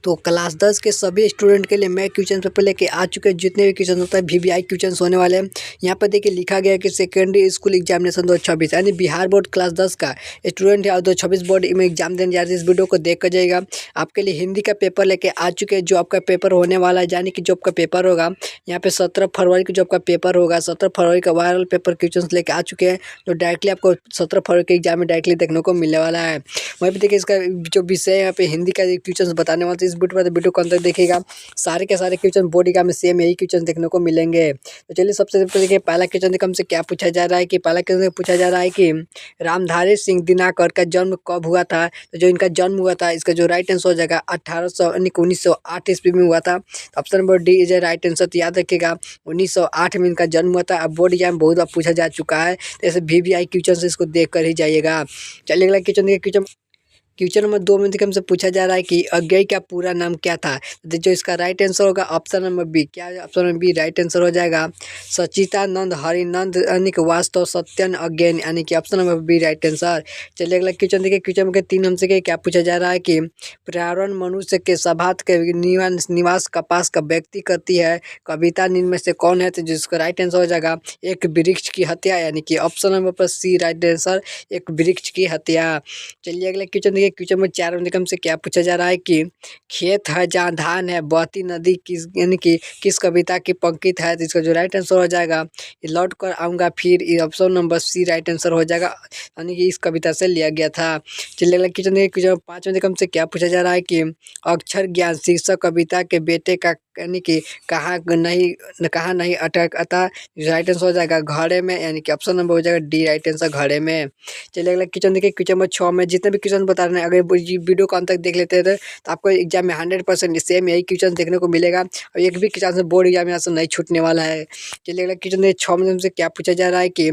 तो क्लास 10 के सभी स्टूडेंट के लिए मैं क्वेश्चन पेपर लेके आ चुके हैं। जितने भी क्वेश्चन होता है वीवीआई क्वेश्चन होने वाले हैं। यहाँ पर देखिए लिखा गया है कि सेकेंडरी स्कूल एग्जामिनेशन 2026 यानी बिहार बोर्ड क्लास 10 का स्टूडेंट है और 2026 बोर्ड में एग्जाम देने जा रहे हैं। इस वीडियो को देख कर जाइएगा। आपके लिए हिंदी का पेपर लेके आ चुके हैं। जो आपका पेपर होने वाला है यानी कि जो आपका पेपर होगा यहाँ पे 17 फरवरी को जो आपका पेपर होगा 17 फरवरी का वायरल पेपर क्वेश्चन लेके आ चुके हैं। तो डायरेक्टली आपको 17 फरवरी के एग्जाम में डायरेक्टली देखने को मिलने वाला है। वहीं पे देखिए इसका जो विषय है यहाँ पे हिंदी का क्वेश्चन बताने वाला, तो इस वीडियो को अंदर देखिएगा। सारे के सारे क्वेश्चन बोर्ड एग्जाम में सेम यही क्वेश्चन देखने को मिलेंगे। तो चलिए सबसे पहले देखिए पहला क्वेश्चन हमसे क्या पूछा जा रहा है कि पहला क्वेश्चन पूछा जा रहा है कि रामधारी सिंह दिनकर का जन्म कब हुआ था। तो जो इनका जन्म हुआ था इसका जो राइट आंसर हो जाएगा 1908 ईस्वी में हुआ था। Option number D is right answer. तो याद रखिएगा 1908 में इनका जन्म हुआ था। अब बोर्ड एग्जाम बहुत बार पूछा जा चुका है, जैसे वीवीआई क्वेश्चन इसको देख कर ही जाइएगा। चलिए अगला क्वेश्चन देखिए। क्वेश्चन नंबर 2 में हमसे पूछा जा रहा है कि अज्ञेय का पूरा नाम क्या था। तो जो इसका राइट आंसर होगा ऑप्शन नंबर बी। क्या option number B right answer हो जाएगा सचितानंद हरिनंद यानी कि वास्तव सत्यन अज्ञेय यानी कि option number B right answer. चलिए अगला क्वेश्चन देखिए। क्वेश्चन नंबर 3 हमसे क्या पूछा जा रहा है कि पर्यावरण मनुष्य के सभात के निवास कपास का व्यक्ति करती है। कविता निम्न में से कौन है। तो जिसका राइट आंसर हो जाएगा एक वृक्ष की हत्या यानी कि ऑप्शन नंबर पर सी राइट आंसर एक वृक्ष की हत्या। चलिए अगला क्वेश्चन देखिए। क्वेश्चन नंबर 4 में हमसे क्या पूछा जा रहा है कि खेत है जहाँ धान है बहती नदी किस यानी कि किस कविता की पंक्ति है। तो इसका जो राइट आंसर हो जाएगा लौट कर आऊँगा फिर option number C right answer हो जाएगा यानी कि इस कविता से लिया गया था। चलिए अगला क्वेश्चन देखिए। क्वेश्चन 5 में हमसे क्या पूछा जा रहा है कि अक्षर ज्ञान शीर्षक कविता के बेटे का यानी कि कहाँ नहीं अटक अतः राइट आंसर हो जाएगा घड़े में यानी कि ऑप्शन नंबर हो जाएगा डी राइट आंसर घड़े में। चलिए अगला क्वेश्चन देखिए। क्वेश्चन नंबर 6 में जितने भी क्वेश्चन बता रहे हैं अगर वीडियो को अंत तक देख लेते हैं तो आपको एग्जाम में 100% सेम यही क्वेश्चन देखने को मिलेगा और एक भी क्वेश्चन से बोर्ड एग्जाम यहाँ से नहीं छूटने वाला है। चलिए अगला क्वेश्चन देखिए। 6 में हमसे क्या पूछा जा रहा है कि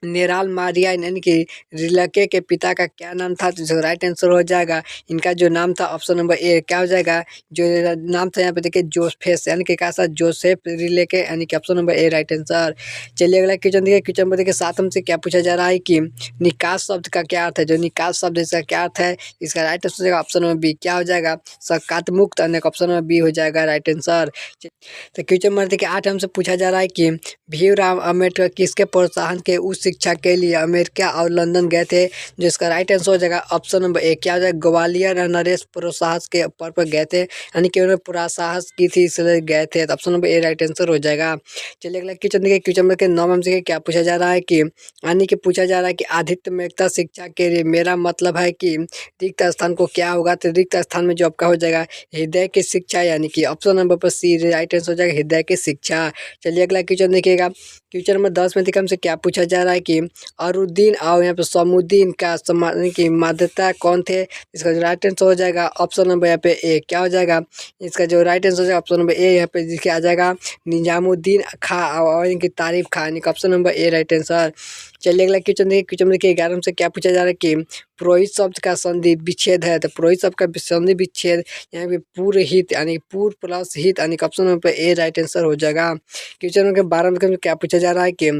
नेराल मारिया यानी कि रिलके के पिता का क्या नाम था। तो जो राइट आंसर हो जाएगा इनका जो नाम था ऑप्शन नंबर ए क्या हो जाएगा जो नाम था यहाँ पे देखिए जोसेफ यानी कि क्या जोसेफ रिलेके यानी कि option number A right answer. चलिए अगला क्वेश्चन देखिए। क्वेश्चन नंबर देखिए 7 हमसे क्या पूछा जा रहा है कि निकास शब्द का क्या अर्थ है। जो निकास शब्द इसका क्या अर्थ है इसका राइट आंसर हो जाएगा ऑप्शन नंबर बी क्या हो जाएगा सकात मुक्त यानी ऑप्शन नंबर बी हो जाएगा राइट आंसर। तो क्वेश्चन नंबर देखिए 8 हमसे पूछा जा रहा है कि भीमराव अम्बेडकर किसके प्रोत्साहन के उच्च शिक्षा के लिए अमेरिका और लंदन गए थे। जिसका राइट आंसर हो जाएगा ऑप्शन नंबर ए क्या हो जाएगा ग्वालियर नरेश प्रोत्साहन के पर गए थे यानी कि उन्होंने प्रोत्साहन की थी इसलिए गए थे। तो option number A right answer हो जाएगा। चलिए अगला क्वेश्चन देखिए। क्वेश्चन नंबर 9 हमसे क्या पूछा जा रहा है कि यानी कि पूछा जा रहा है कि आदित्य मेहता शिक्षा के लिए मेरा मतलब है कि रिक्त स्थान को क्या होगा। तो रिक्त स्थान में जो आपका हो जाएगा हृदय की शिक्षा यानी कि ऑप्शन नंबर पर सी राइट आंसर हो जाएगा हृदय की शिक्षा। चलिए अगला क्वेश्चन देखिएगा। क्वेश्चन नंबर 10 में देखिए हमसे क्या पूछा जा रहा है कि अरुद्दीन और यहाँ पे समुद्दीन का की माध्यता कौन थे। इसका जो राइट आंसर हो जाएगा ऑप्शन नंबर यहाँ पे ए क्या हो जाएगा इसका जो राइट आंसर हो जाएगा ऑप्शन नंबर ए यहाँ पे जिसके आ जाएगा निजामुद्दीन खा और इनकी तारीफ खा यानी कि option number A right answer. चलिए अगला क्वेश्चन देखिए। क्वेश्चन देखिए 11 से क्या पूछा जा रहा है कि पुरोहित शब्द का संधि विच्छेद है। तो पुरोहित शब्द का संधि विच्छेद यहाँ पे पूर्व हित यानी पूर्व प्लस हित यानी option number A right answer हो जाएगा। क्वेश्चन नंबर 12 में क्या पूछा जा रहा है कि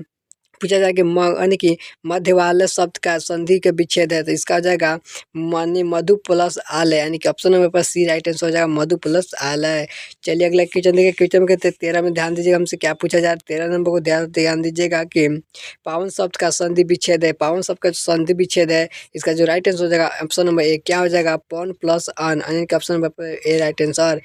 पूछा जाए कि यानी कि मध्य वाले शब्द का संधि के विच्छेद है। तो इसका हो जाएगा मानी मधु प्लस आलय यानी कि ऑप्शन नंबर पर सी राइट आंसर हो जाएगा मधु प्लस आलय। चलिए अगला क्वेश्चन देखिए। क्वेश्चन के 13 में ध्यान दीजिएगा हमसे क्या पूछा जा रहा है। 13 नंबर को ध्यान दीजिएगा कि पावन शब्द का संधि विच्छेद है। पावन शब्द का संधि विच्छेद है इसका जो राइट आंसर हो जाएगा ऑप्शन नंबर ए क्या हो जाएगा पवन प्लस अन यानी कि ऑप्शन नंबर पर ए राइट आंसर।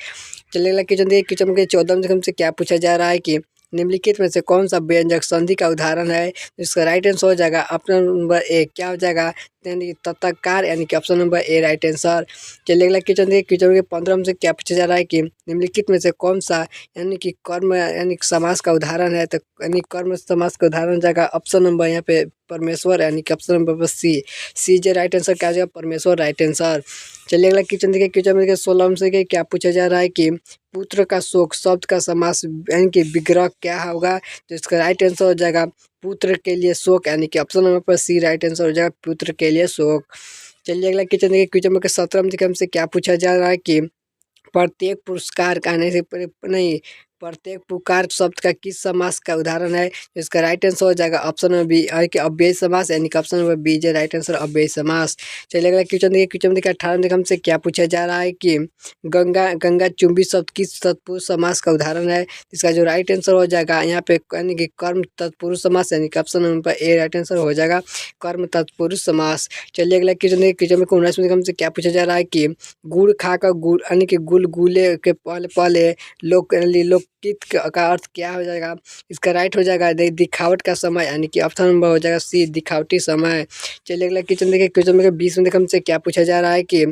चलिए अगला क्वेश्चन देखिए। क्वेश्चन के 14 में हमसे क्या पूछा जा रहा है कि निम्नलिखित में से कौन सा व्यंजक संधि का उदाहरण है। इसका राइट आंसर हो जाएगा ऑप्शन नंबर ए क्या हो जाएगा यानी तत्कार यानी कि option number A right answer. चलिए अगला क्वेश्चन देखिए। क्वेश्चन के 15 में से क्या पूछा जा रहा है कि निम्नलिखित में से कौन सा यानी कि कर्म यानी समास का उदाहरण है। तो यानी कर्म समास का उदाहरण जाएगा ऑप्शन नंबर यहाँ पे परमेश्वर यानी कि ऑप्शन नंबर सी जो राइट आंसर क्या जाएगा परमेश्वर राइट आंसर। चलिए अगला क्वेश्चन देखिए। क्वेश्चन देखिए 16 से क्या पूछा जा रहा है कि पुत्र का शोक शब्द का समास यानी कि विग्रह क्या होगा। तो इसका राइट आंसर हो जाएगा पुत्र के लिए शोक यानी कि ऑप्शन नंबर पर सी राइट आंसर हो जाएगा पुत्र के लिए शोक। चलिए अगला क्वेश्चन देखिए। क्वेश्चन नंबर 17 में हमसे क्या पूछा जा रहा है कि प्रत्येक पुरस्कार का नहीं प्रत्येक पुकार शब्द का किस समास का उदाहरण है? इसका राइट आंसर हो जाएगा ऑप्शन नंबर बी कि अव्ययी समास, यानी कि ऑप्शन नंबर बी जो राइट आंसर अव्ययी समास। चलिए अगला क्वेश्चन देखिए। क्वेश्चन देखिए 18 देखिए हमसे क्या पूछा जा रहा है कि गंगा गंगा चुंबी शब्द किस तत्पुरुष समास का उदाहरण है? इसका जो राइट आंसर हो जाएगा यहाँ पे यानी कि कर्म तत्पुरुष समास, यानी कि option number A right answer हो जाएगा कर्म तत्पुरुष समास। चलिए अगला क्वेश्चन देखिए। क्वेश्चन में 19 में हमसे क्या पूछा जा रहा है कि गुड़ खाकर गुड़ यानी कि गुलगुले के पहले पहले लोकगीत का अर्थ क्या हो जाएगा? इसका राइट हो जाएगा दिखावट का समय, यानी कि ऑप्शन नंबर हो जाएगा सी दिखावटी समय। चलिए अगला क्वेश्चन देखिए। क्वेश्चन में 20 में हमसे क्या पूछा जा रहा है कि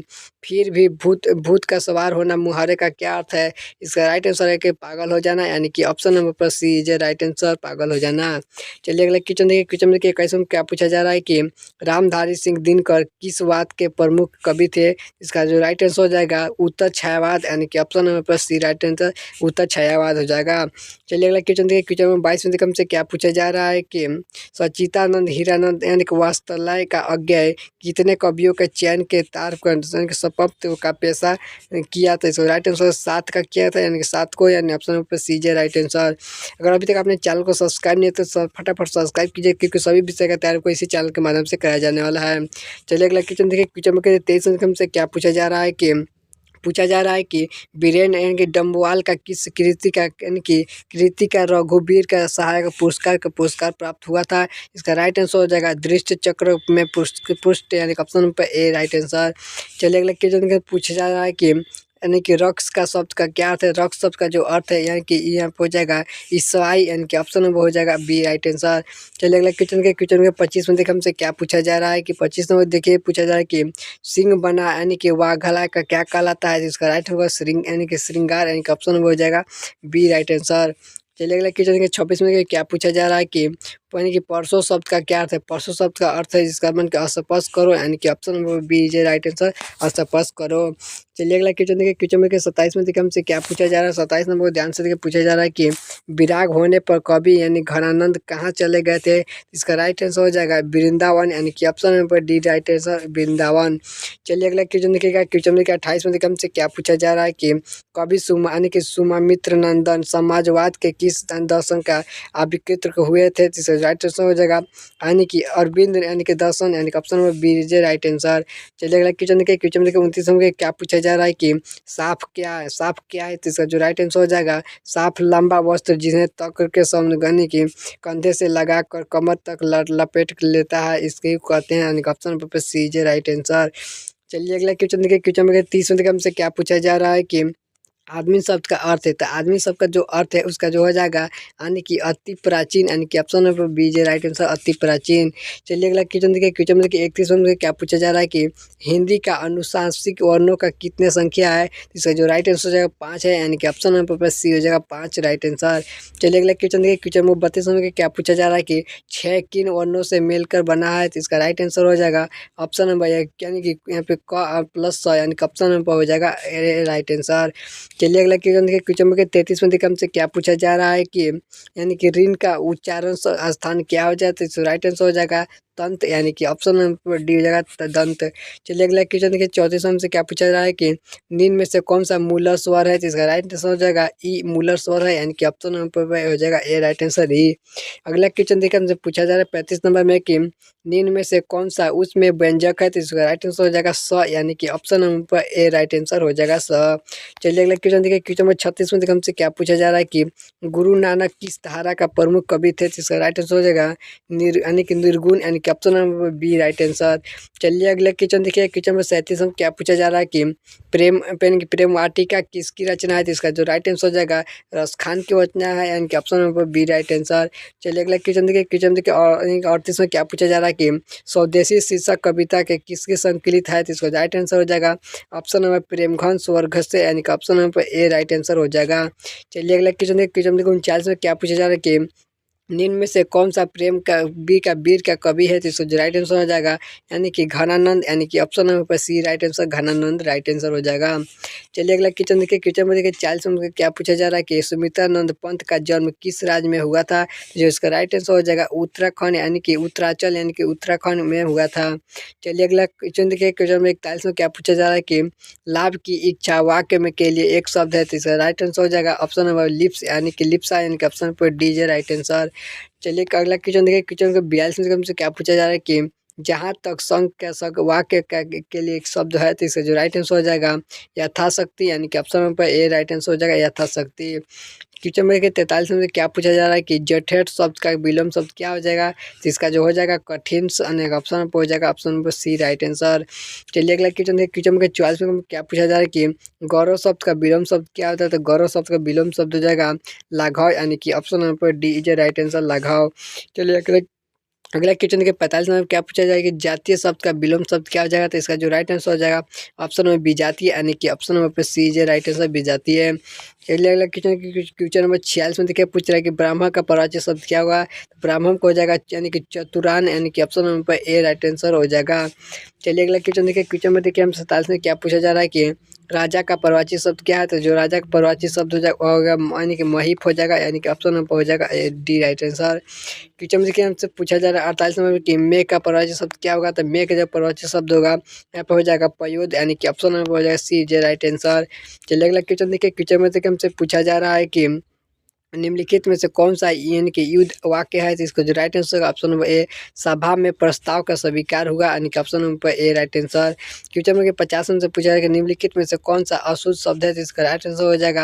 फिर भी भूत भूत का सवार होना मुहावरे का क्या अर्थ है? इसका राइट आंसर है कि पागल हो जाना, यानी कि ऑप्शन नंबर पर सी इज राइट आंसर पागल हो जाना। चलिए अगला क्वेश्चन देखिए। क्वेश्चन में देखिए 21 में क्या पूछा जा रहा है कि रामधारी सिंह दिनकर किस वाद के प्रमुख कवि थे? इसका जो राइट आंसर हो जाएगा उत्तर छायावाद, यानी कि ऑप्शन नंबर पर सी राइट आंसर उत्तर छायावाद हो जाएगा। चलिए अगला क्वेश्चन देखिए। क्वेश्चन में 22 में हमसे क्या पूछा जा रहा है कि सच्चिदानंद हीरानंद यानी कि वात्सल्य का अज्ञेय कितने कवियों के चयन के तार समाप्त का पेशा किया था? इसको राइट आंसर 7 का किया था, यानी कि 7 को, यानी ऑप्शन नंबर सी जे राइट आंसर। अगर अभी तक आपने चैनल को सब्सक्राइब नहीं तो फटाफट सब्सक्राइब कीजिए, क्योंकि सभी विषय का तैयारी को इसी चैनल के माध्यम से कराया जाने वाला है। चलिए अगला क्वेश्चन देखिए। क्वेश्चन में 23 से क्या पूछा जा रहा है कि बीरेन यानी कि डम्बवाल का किस कृति का यानी कि कृति का रघुवीर का सहायक पुरस्कार प्राप्त हुआ था? इसका राइट आंसर हो जाएगा दृष्ट चक्र में पुष्ट, यानी कि option number A right answer. चलिए अगला क्वेश्चन पूछा जा रहा है कि यानी कि रक्स का शब्द का क्या अर्थ है? रक्स शब्द का जो अर्थ है यानी कि यहाँ पे हो जाएगा ईसाई, यानी कि ऑप्शन नंबर हो जाएगा बी राइट आंसर। चलिए अगला क्वेश्चन के 25 में देखिए हमसे क्या पूछा जा रहा है कि 25 नंबर देखिए पूछा जा रहा है कि सिंह बना यानी कि वाघला का क्या कहलाता है? जिसका राइट होगा श्रृंग यानी कि श्रृंगार, यानी कि ऑप्शन नंबर हो जाएगा बी राइट आंसर। चलिए अगला क्वेश्चन के 26 में क्या पूछा जा रहा है कि यानी कि परसों शब्द का क्या अर्थ है? परसों शब्द का अर्थ है जिसका मन का स्पर्श करो, यानी कि ऑप्शन नंबर बी जे राइट आंसर स्पर्श करो। चलिए अगला क्वेश्चन देखिए। क्वेश्चन में 27 में देखिए हमसे क्या पूछा जा रहा है? 27 नंबर को ध्यान से देखिए पूछा जा रहा है कि विराग होने पर कवि यानी घनानंद कहाँ चले गए थे? इसका राइट आंसर हो जाएगा वृंदावन, यानी कि option number D right answer Vrindavan. चलिए अगला क्वेश्चन देखिएगा। क्वेश्चन में 28 में देखिए हमसे क्या पूछा जा रहा है कि कवि यानी कि सुमामित्र नंदन समाजवाद के किस दर्शन का आविष्कृत हुए थे? इसका राइट आंसर हो जाएगा यानी कि अरविंद यानी कि दर्शन, यानी कि ऑप्शन नंबर बी जे राइट आंसर। चलिए अगला क्वेश्चन देखिए। क्वेश्चन में 29 में क्या पूछा जा रहा है कि साफ क्या है? साफ क्या है? तो इसका जो राइट आंसर हो जाएगा साफ लंबा वस्त्र जिन्हें तक के समझने की कंधे से लगाकर कमर तक लपेट लेता है, इसके कहते हैं, यानी कि ऑप्शन नंबर सी जे राइट आंसर। चलिए अगला क्वेश्चन देखिए। क्वेश्चन में 30 में हमसे क्या पूछा जा रहा है कि आदमी शब्द का अर्थ है? तो आदमी शब्द का जो अर्थ है उसका जो हो जाएगा यानी कि अति प्राचीन, यानी कि ऑप्शन नंबर बी जे राइट आंसर अति प्राचीन। चलिए अगला क्वेश्चन देखिए। क्वेश्चन में 31 में क्या पूछा जा रहा है कि हिंदी का अनुशासिक वर्णों का कितने संख्या है? इसका जो राइट आंसर हो जाएगा 5 है, यानी कि ऑप्शन नंबर पर सी हो जाएगा 5 राइट आंसर। चलिए अगला क्वेश्चन देखिए। क्वेश्चन में 32 में क्या पूछा जा रहा है कि 6 किन वर्णों से मिलकर बना है? तो इसका राइट आंसर हो जाएगा ऑप्शन नंबर यानी कि यहाँ पे क प्लस स, यानी कि ऑप्शन नंबर हो जाएगा राइट आंसर। चलिए अगला क्वेश्चन देखिए। क्वेश्चन में 33 में देखिए हमसे क्या पूछा जा रहा है कि यानी कि ऋण का उच्चारण स्थान क्या हो जाता है? तो राइट आंसर हो जाएगा तंत, यानी कि ऑप्शन नंबर डी हो जाएगा दंत। चलिए अगला क्वेश्चन देखिए। 34 में हमसे क्या पूछा जा रहा है कि निम्न में से कौन सा मूलर स्वर है? तो इसका राइट आंसर हो जाएगा ई मूलर स्वर है, यानी कि ऑप्शन नंबर पर हो जाएगा ए राइट आंसर ई। अगला क्वेश्चन देखिए हमसे पूछा जा रहा है 35 नंबर में कि निम्न में से कौन सा उसमें व्यंजक है? तो इसका राइट आंसर हो जाएगा स, यानी कि ऑप्शन नंबर पर ए राइट आंसर हो जाएगा स। चलिए अगला क्वेश्चन देखिए। क्वेश्चन में 36 में देखिए हमसे क्या पूछा जा रहा है कि गुरु नानक किस धारा का प्रमुख कवि थे? तो इसका राइट आंसर हो जाएगा यानी कि निर्गुण, यानी कि option number B right answer. चलिए अगला क्वेश्चन देखिए। क्वेश्चन में 37 में क्या पूछा जा रहा है कि प्रेम वाटिका किसकी रचना है? तो इसका जो राइट आंसर हो जाएगा रसखान की रचना है, यानी कि option number B right answer. चलिए अगला क्वेश्चन देखिए। क्वेश्चन देखिए 38 में क्या पूछा जा रहा है कि स्वदेशी शीर्षक कविता के किसके संकलित है? तो इसका राइट आंसर हो जाएगा ऑप्शन नंबर प्रेमघन स्वर्ग से, यानी कि option number A right answer हो जाएगा। चलिए अगला क्वेश्चन देखिए। क्वेश्चन देखिए 39 में क्या पूछा जा रहा है कि निम्न में से कौन सा प्रेम का बी का वीर का कवि है, तो इसका जो राइट आंसर हो जाएगा यानी कि घनानंद, यानी कि ऑप्शन नंबर पर C right answer Ghananand right answer हो जाएगा। चलिए अगला क्वेश्चन देखिए। क्वेश्चन में देखिए 40 नंबर का क्या पूछा जा रहा है कि सुमित्रानंद पंत का जन्म किस राज्य में हुआ था, जो इसका राइट आंसर हो जाएगा उत्तराखंड, यानी कि उत्तरांचल, यानी कि उत्तराखंड में हुआ था। चलिए अगला क्वेश्चन देखिए। क्वेश्चन में 41 में क्या पूछा जा रहा है कि लाभ की इच्छा वाक्य में के लिए एक शब्द है, तो इसका राइट आंसर हो जाएगा ऑप्शन नंबर लिप्स, यानी कि लिप्सा, यानी कि ऑप्शन पर डी जे राइट आंसर। चलिए अगला क्वेश्चन देखिए। क्वेश्चन को 42 में हमसे क्या पूछा जा रहा है कि जहाँ तक संघ का शक वाक्य के लिए एक शब्द है, तो इसका जो राइट आंसर हो जाएगा यथाशक्ति, यानी कि option number A right answer हो जाएगा यथाशक्ति। क्वेश्चन में देखिए 43 में क्या पूछा जा रहा है कि जठेर शब्द का विलोम शब्द क्या हो जाएगा, तो इसका जो हो जाएगा कठिन, अनेक ऑप्शन पर हो जाएगा option number C right answer. चलिए अगला क्वेश्चन देखिए। क्वेश्चन में 44 में क्या पूछा जा रहा है कि गौरव शब्द का विलोम शब्द क्या होता है, तो गौरव शब्द का विलोम शब्द हो जाएगा लाघव, यानी कि option number D is right answer लाघव। चलिए अगला क्वेश्चन देखिए 45 में क्या पूछा जाएगा कि जातीय शब्द का विलोम शब्द क्या हो जाएगा, तो इसका जो राइट आंसर हो जाएगा ऑप्शन नंबर विजातीय, यानी कि ऑप्शन नंबर पे सी जे राइट आंसर विजातीय। चलिए अगला क्वेश्चन नंबर 46 में देखिए पूछ रहा है कि ब्राह्मण का परवाच्य शब्द क्या होगा, तो ब्राह्मण को हो जाएगा यानी कि चतुरान, यानी कि ऑप्शन नंबर पर ए राइट आंसर हो जाएगा। चलिए अगला क्वेश्चन देखिए। क्वेश्चन में देखिए हम 47 में क्या पूछा जा रहा है कि राजा का परवाची शब्द क्या है, तो जो राजा का परवाची शब्द हो जाएगा यानी कि महिप हो जाएगा, यानी कि ऑप्शन नंबर हो जाएगा डी राइट आंसर। क्वेश्चन में देखिए हमसे पूछा जा रहा है 48 नंबर कि मे का परवाची शब्द क्या होगा, तो मे का जब परवाची शब्द होगा यहाँ पे हो जाएगा पयोद, यानी कि ऑप्शन नंबर हो जाएगा सी जे राइट आंसर। चलिए अगला क्वेश्चन देखिए। क्वेश्चन में देखिए हमसे पूछा जा रहा है कि निम्नलिखित में से कौन सा यानी कि युद्ध वाक्य है, तो इसको जो right answer option number A सभा में प्रस्ताव का स्वीकार हुआ, यानी कि option number A right answer. Question में 50 से पूछा है कि निम्नलिखित में से कौन सा अशुद्ध शब्द है, तो इसका राइट आंसर हो जाएगा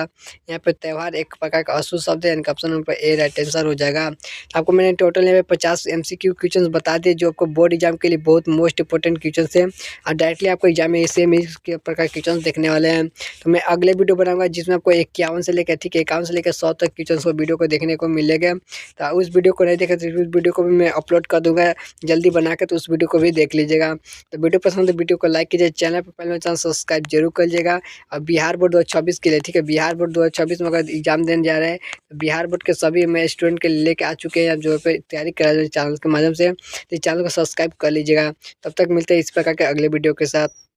यहाँ पे त्योहार एक प्रकार का अशुद्ध शब्द है, यानी कि option number A right answer हो जाएगा। आपको मैंने टोटल यहाँ पे 50 MCQ क्वेश्चन बता दिए, जो आपको बोर्ड एग्जाम के लिए बहुत मोस्ट इंपॉर्टेंट क्वेश्चन है, और डायरेक्टली आपको एग्जाम में सेम इस प्रकार क्वेश्चन देखने वाले हैं। तो मैं अगले वीडियो बनाऊंगा जिसमें आपको 51 से लेकर 51 से लेकर 100 तक क्वेश्चन को वीडियो को देखने को मिलेगा। तो उस वीडियो को नहीं देखा तो उस वीडियो को भी मैं अपलोड कर दूंगा जल्दी बना के, तो उस वीडियो को भी देख लीजिएगा। तो वीडियो पसंद है वीडियो को लाइक कीजिए, चैनल पर पहले चैनल सब्सक्राइब जरूर कर लीजिएगा। और बिहार बोर्ड 2026 के लिए, ठीक है, बिहार बोर्ड 2026 में अगर एग्जाम देने जा रहे हैं तो बिहार बोर्ड के सभी मैं स्टूडेंट के लेके आ चुके हैं, जो पे तैयारी करा रहे हैं चैनल के माध्यम से, तो चैनल को सब्सक्राइब कर लीजिएगा। तब तक मिलते हैं इस प्रकार के अगले वीडियो के साथ।